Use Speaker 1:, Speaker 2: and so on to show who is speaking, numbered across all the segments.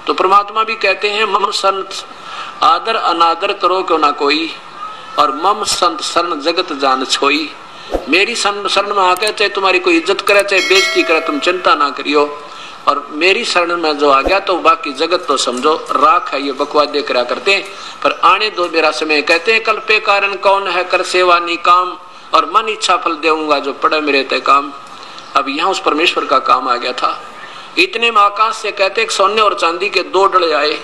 Speaker 1: तो परमात्मा भी कहते हैं मम संत आदर अनादर करो क्यों ना कोई, और मम संत शरण जगत जान छोई। मेरी शरण में आके चाहे तुम्हारी कोई इज्जत करे चाहे बेइज्जती करे, तुम चिंता ना करियो, और मेरी शरण में जो आ गया तो बाकी जगत तो समझो राख है। ये बकवादे करा करते हैं, पर आने दो मेरा समय। कहते हैं कल्पे कारण कौन है कर सेवा नी काम, और मन इच्छा फल देऊंगा जो पड़े मेरे तय काम। अब यहाँ उस परमेश्वर का काम आ गया था। इतने में आकाश से कहते हैं सोने और चांदी के 2 डले आए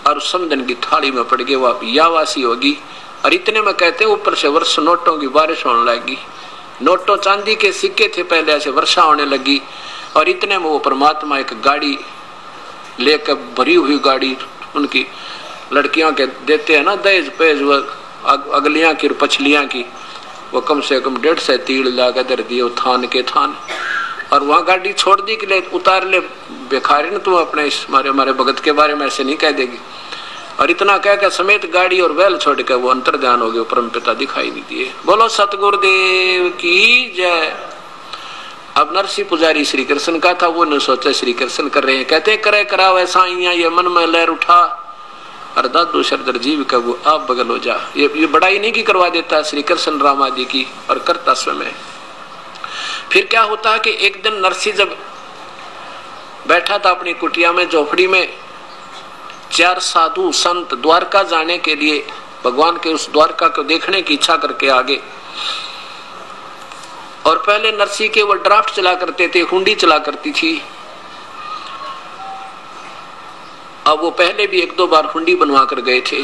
Speaker 1: और समदन की थाली में पड़ गए, वह यावासी होगी। और इतने में कहते हैं ऊपर से वर्ष नोटों की बारिश होने लगी। नोटों चांदी के सिक्के थे पहले, ऐसे वर्षा होने लगी। और इतने में वो परमात्मा एक गाड़ी लेकर, भरी हुई गाड़ी, उनकी लड़कियों के देते हैं ना दहेज पेज, वो अगलियां की पछलियां की, वो कम से कम 150 तीड़ लाकर दर दिए थान के थान। और वहां गाड़ी छोड़ दी कि ले उतार ले बेखारी न तुम अपने हमारे भगत के बारे में ऐसे नहीं कह देगी। और इतना कह के समेत गाड़ी और बैल छोड़ के वो अंतर ध्यान हो गए, परम पिता दिखाई नहीं दिए। बोलो सतगुरुदेव की जय। अब नरसिंह पुजारी श्री कृष्ण का था, वो न सोचा श्री कृष्ण कर रहे हैं। कहते करे करा वैसा ये मन में लहर उठा, और दादू शरदर जीव का वो आप बगल हो जा। ये बड़ाई नहीं की करवा देता श्री कृष्ण राम आदि की, और करता स्वयं। फिर क्या होता है कि एक दिन नरसिंह जब बैठा था अपनी कुटिया में झोपड़ी में, 4 साधु संत द्वारका जाने के लिए भगवान के उस द्वारका को देखने की इच्छा करके आगे। और पहले नरसिंह के वो ड्राफ्ट चला करते थे, हुंडी चला करती थी। अब वो पहले भी 1-2 बार हुंडी बनवा कर गए थे।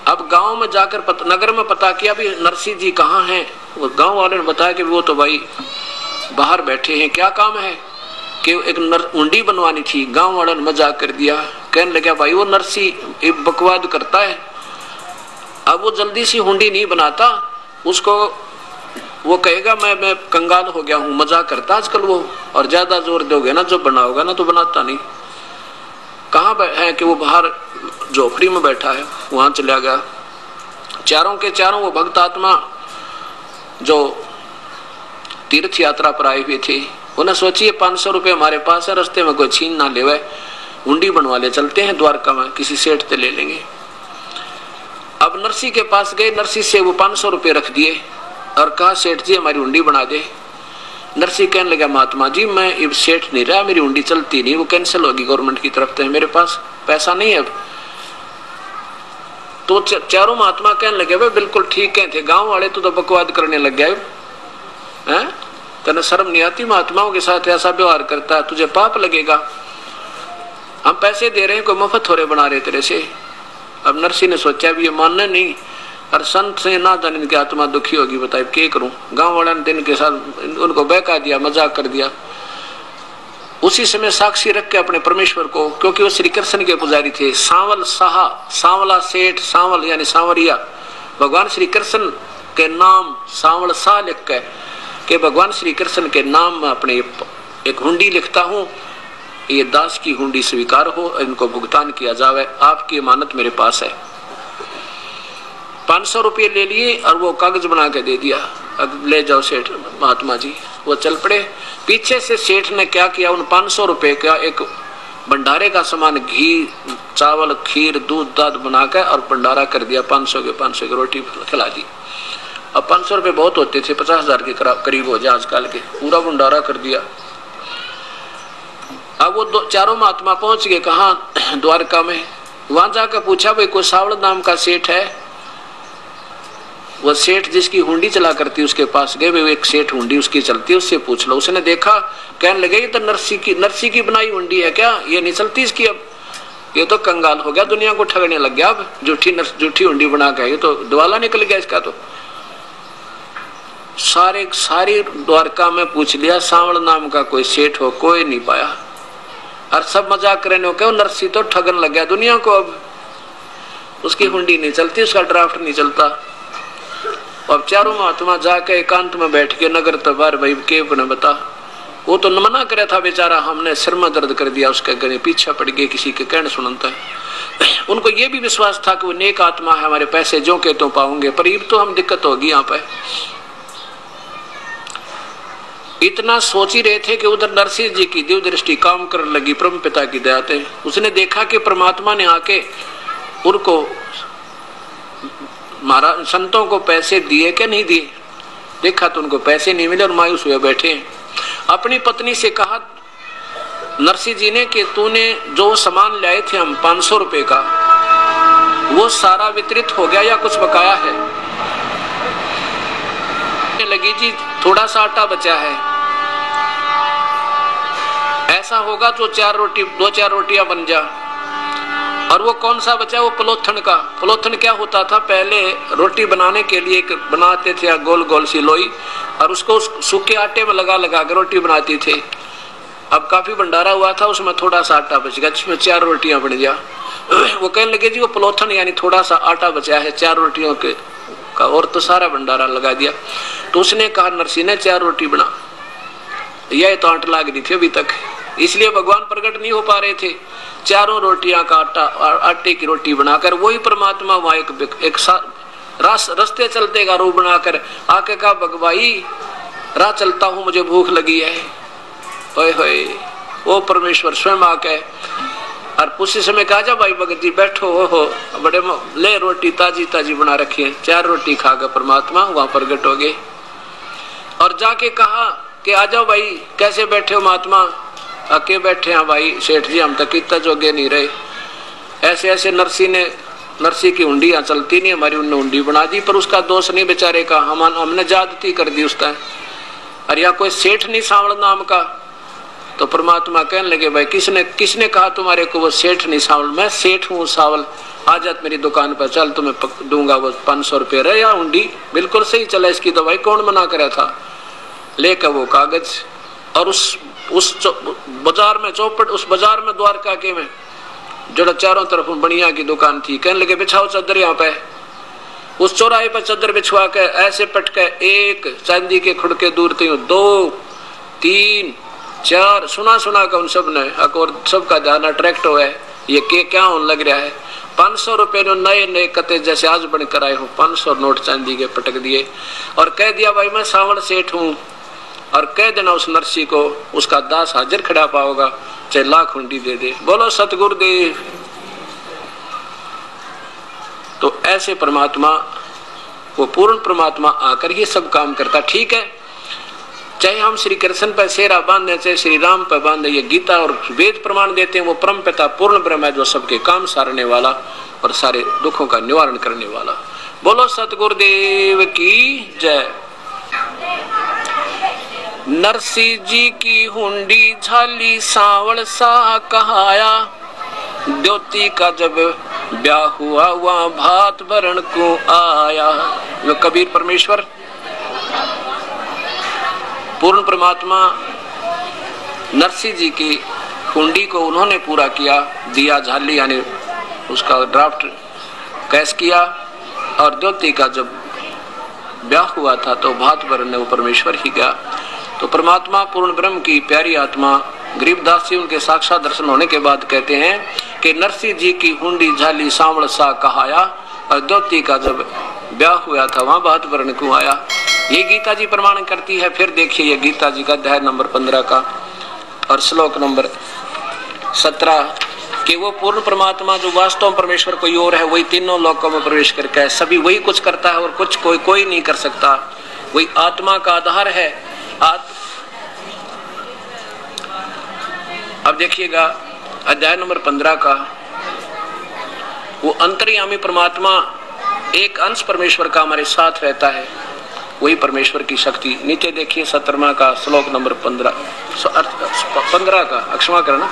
Speaker 1: अब गांव में जाकर नगर में पता किया भी नरसिंह जी कहाँ हैं। वो गांव वाले ने बताया कि वो तो भाई बाहर बैठे हैं। क्या काम है कि एक हुंडी बनवानी थी। गांव वालों ने मजाक कर दिया, कहने लगा भाई वो नरसिंह एक बकवाद करता है, अब वो जल्दी सी हुंडी नहीं बनाता, उसको वो कहेगा मैं कंगाल हो गया हूँ, मजाक करता आजकल वो। और ज्यादा जोर दोगे ना जो बनाओगे ना तो बनाता नहीं। कहाँ है कि वो बाहर झोपड़ी में बैठा है, वहां चला गया। चारों के चारों वो भक्त आत्मा जो तीर्थ यात्रा पर आए हुए थे, उन्हें सोचिए 500 रुपये हमारे पास है, रास्ते में कोई छीन ना लेवे, हुंडी बनवा ले, चलते हैं द्वारका में, किसी सेठ से ले लेंगे। अब नरसिंह के पास गए, नरसिंह से वो 500 रुपये रख दिए और कहा सेठ जी हमारी हुंडी बना दे। नरसिंह कहने लगा महात्मा जी मैं अब सेठ नहीं रहा, मेरी हुंडी चलती नहीं, वो कैंसिल होगी गवर्नमेंट की तरफ से, मेरे पास पैसा नहीं है अब। तो चारों महात्मा कहने लगे भाई बिल्कुल ठीक है थे, गांव वाले तो बकवाद करने लग गए हैं, तेने शर्म नहीं आती महात्माओं के साथ ऐसा व्यवहार करता है, तुझे पाप लगेगा, हम पैसे दे रहे हैं कोई मुफ्त हो रहे बना रहे तेरे से। अब नरसिंह ने सोचा भी ये मानना नहीं, और संत से ना जाने इनकी आत्मा दुखी होगी, बताए क्या करूं। गांव वाले ने दिन के साथ उनको बहका दिया, मजाक कर दिया। उसी समय साक्षी रख के अपने परमेश्वर को, क्योंकि वो श्री कृष्ण के पुजारी थे, सांवल साहा, सांवला सेठ, सांवल यानी सांवरिया, भगवान श्री कृष्ण के नाम सांवल साह लिख के कि भगवान श्री कृष्ण के नाम में अपने एक हुंडी लिखता हूं, ये दास की हुंडी स्वीकार हो, इनको भुगतान किया जावे, आपकी अमानत मेरे पास है। 500 रुपये ले लिए और वो कागज बना के दे दिया, अब ले जाओ सेठ महात्मा जी। वो चल पड़े। पीछे से सेठ ने क्या किया, उन 500 रुपये का एक भंडारे का सामान, घी चावल खीर दूध दाद बना के और भंडारा कर दिया, 500 की रोटी खिला दी। अब 500 रुपये बहुत होते थे, 50,000 के करीब हो जाए आजकल के, पूरा भंडारा कर दिया। अब वो चारों महात्मा पहुंच गए कहाँ, द्वारका में। वहां जाकर पूछा भाई कोई सावल नाम का सेठ है। वो सेठ जिसकी हुंडी चला करती उसके पास गए, वो एक सेठ हुंडी उसकी चलती है, उससे पूछ लो। उसने देखा, कहने लगे ये तो नरसिंह की बनाई हुंडी है क्या, ये नहीं चलती इसकी, अब ये तो कंगाल हो गया, दुनिया को ठगने लग गया, अब झूठी हुंडी बना के, ये तो दिवाला निकल गया इसका। तो सारी द्वारका में पूछ लिया, सांवल नाम का कोई सेठ हो, कोई नहीं पाया। और सब मजाक करने हो, नरसिंह तो ठगन लग गया दुनिया को, अब उसकी हुंडी नहीं चलती, उसका ड्राफ्ट नहीं चलता। अब चारों महात्मा जाके एकांत में बैठ के नगर तबार भाई के ने बता, वो तो मना करे था बेचारा, हमने सिर में दर्द कर दिया, उसके गले पीछे पड़ गए, किसी के कहने सुनता है। उनको ये भी विश्वास था कि वो नेक आत्मा है, हमारे पैसे जो के तो पाऊंगे, पर ये तो हम दिक्कत होगी यहाँ पे। इतना सोच ही रहे थे कि उधर नरसिंह जी की दिव्य दृष्टि काम करने लगी परम पिता की दया से। उसने देखा कि परमात्मा ने आके उनको महाराज संतों को पैसे दिए कि नहीं दिए। देखा तो उनको पैसे नहीं मिले और मायूस हुए बैठे। अपनी पत्नी से कहा नरसिंह जी ने कि तूने जो सामान लाए थे हम 500 रुपए का, वो सारा वितरित हो गया या कुछ बकाया है? लगी जी थोड़ा सा आटा बचा है। ऐसा होगा तो 2-4 रोटियां बन जा। और वो कौन सा बचा? वो पलोथन का। पलोथन क्या होता था? पहले रोटी बनाने के लिए बनाते थे गोल गोल सी लोई, और उसको सूखे आटे में लगा लगा के रोटी बनाती थे। अब काफी भंडारा हुआ था, उसमें थोड़ा सा आटा बच गया, जिसमें 4 रोटियां बन गया। वो कहने लगे जी वो पलोथन यानी थोड़ा सा आटा बचा है 4 रोटियों के का, और तो सारा भंडारा लगा दिया। तो उसने कहा नरसिंह ने 4 रोटी बना। यह तो आंट लाग रही थी अभी तक, इसलिए भगवान प्रकट नहीं हो पा रहे थे। 4 रोटियां का आटा और आटे की रोटी बनाकर वही परमात्मा वहां एक रास्ते चलते का रूप बनाकर आके कहा भगवाई राह चलता हूं, मुझे भूख लगी है। होए होए, वो परमेश्वर स्वयं आके और उसी समय कहा जा भाई भगत जी बैठो, हो बड़े ले रोटी ताजी ताजी बना रखी है। 4 रोटी खाकर परमात्मा वहां प्रकट हो गए और जाके कहा कि आ जाओ भाई, कैसे बैठे हो महात्मा? आके बैठे हैं भाई सेठ जी, हम तक इतना जोगे नहीं रहे। ऐसे ऐसे नरसिंह की हुंडी यहाँ चलती नहीं, हमारी उन्होंने हुंडी बना दी, पर उसका दोष नहीं बेचारे का, हमने ज्यादती कर दी उसका। और या कोई सेठ नहीं सांवल नाम का। तो परमात्मा कहने लगे भाई किसने कहा तुम्हारे को वो सेठ नहीं सांवल? मैं सेठ हूँ सांवल, आ जात मेरी दुकान पर, चल तुम्हें दूंगा वो 500 रुपये रहे। या हुंडी बिल्कुल सही चला, इसकी दवाई कौन मना करा था? लेकर वो कागज और उस बाजार में चौपट, उस बाजार में द्वारका के में जो चारों तरफ बढ़िया की दुकान थी, कहने लगे बिछाओ चादर यहाँ पे। उस चौराहे पर चादर बिछवा के ऐसे पटके 1 चांदी के खुड़के दूर थे 2, 3, 4 सुना का उन सब ने और सबका ध्यान अट्रैक्ट हुआ है। ये क्या होने लग रहा है? 500 रुपए नए कते जैसे आज बनकर आए हो, 500 नोट चांदी के पटक दिए और कह दिया भाई मैं सांवल सेठ हूँ, और कह देना उस नरसिंह को उसका दास हाजिर खड़ा पाओगा, चाहे लाख हुंडी दे दे। बोलो सतगुरुदेव। तो ऐसे परमात्मा, वो पूर्ण परमात्मा आकर ही सब काम करता। ठीक है, चाहे हम श्री कृष्ण पर सेरा बांधे, चाहे श्री राम पर बांधे, ये गीता और वेद प्रमाण देते हैं वो परम पिता पूर्ण ब्रह्म है, जो सबके काम सारने वाला और सारे दुखों का निवारण करने वाला। बोलो सतगुरुदेव की जय। नरसिंह जी की हुंडी झाली सांवल सा कहाया, द्योती का जब ब्याह हुआ वहां भात भरण को आया। जो कबीर परमेश्वर पूर्ण परमात्मा नरसिंह जी की हुंडी को उन्होंने पूरा किया, दिया झाली यानी उसका ड्राफ्ट कैश किया, और द्योती का जब ब्याह हुआ था तो भात भरने वो परमेश्वर ही गया। तो परमात्मा पूर्ण ब्रह्म की प्यारी आत्मा गरीबदास जी उनके साक्षात दर्शन होने के बाद कहते हैं कि नरसिंह जी की हुंडी झाली सांवल सा कहाया, और द्योती का जब ब्याह हुआ था वहां भात भरण को आया। ये गीता जी प्रमाण करती है। फिर देखिए ये गीता जी का अध्याय नंबर 15 का और श्लोक नंबर 17 कि वो पूर्ण परमात्मा जो वास्तव में परमेश्वर कोई और है, वही तीनों लोकों में प्रवेश करके सभी वही कुछ करता है और कुछ कोई नहीं कर सकता। वही आत्मा का आधार है। अब देखिएगा अध्याय नंबर 15 का, वो अंतर्यामी परमात्मा एक अंश परमेश्वर का हमारे साथ रहता है, वही परमेश्वर की शक्ति। नीचे देखिए 17वां का श्लोक नंबर 15 का अक्षमा करना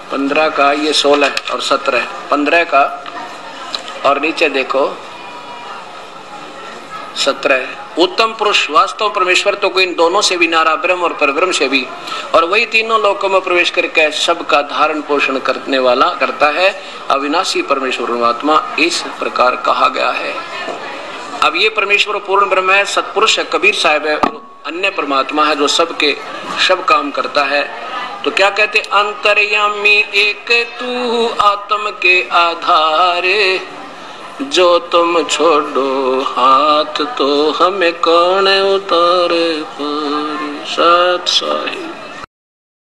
Speaker 1: 15 का ये 16 और 17 15 का, और नीचे देखो 17 उत्तम पुरुष वास्तव परमेश्वर तो कोई इन दोनों से भी नारा, ब्रह्म और परब्रह्म से भी, और वही तीनों लोकों में प्रवेश करके सबका धारण पोषण करने वाला करता है। अविनाशी परमेश्वर परमात्मा इस प्रकार कहा गया है। अब ये परमेश्वर पूर्ण ब्रह्म है, सतपुरुष है, कबीर साहब है, अन्य परमात्मा है जो सबके सब काम करता है। तो क्या कहते? अंतर्यामी एक तू आत्म के आधार, जो तुम छोड़ो हाथ तो हमें कौन उतारे पार। साथ साहिब।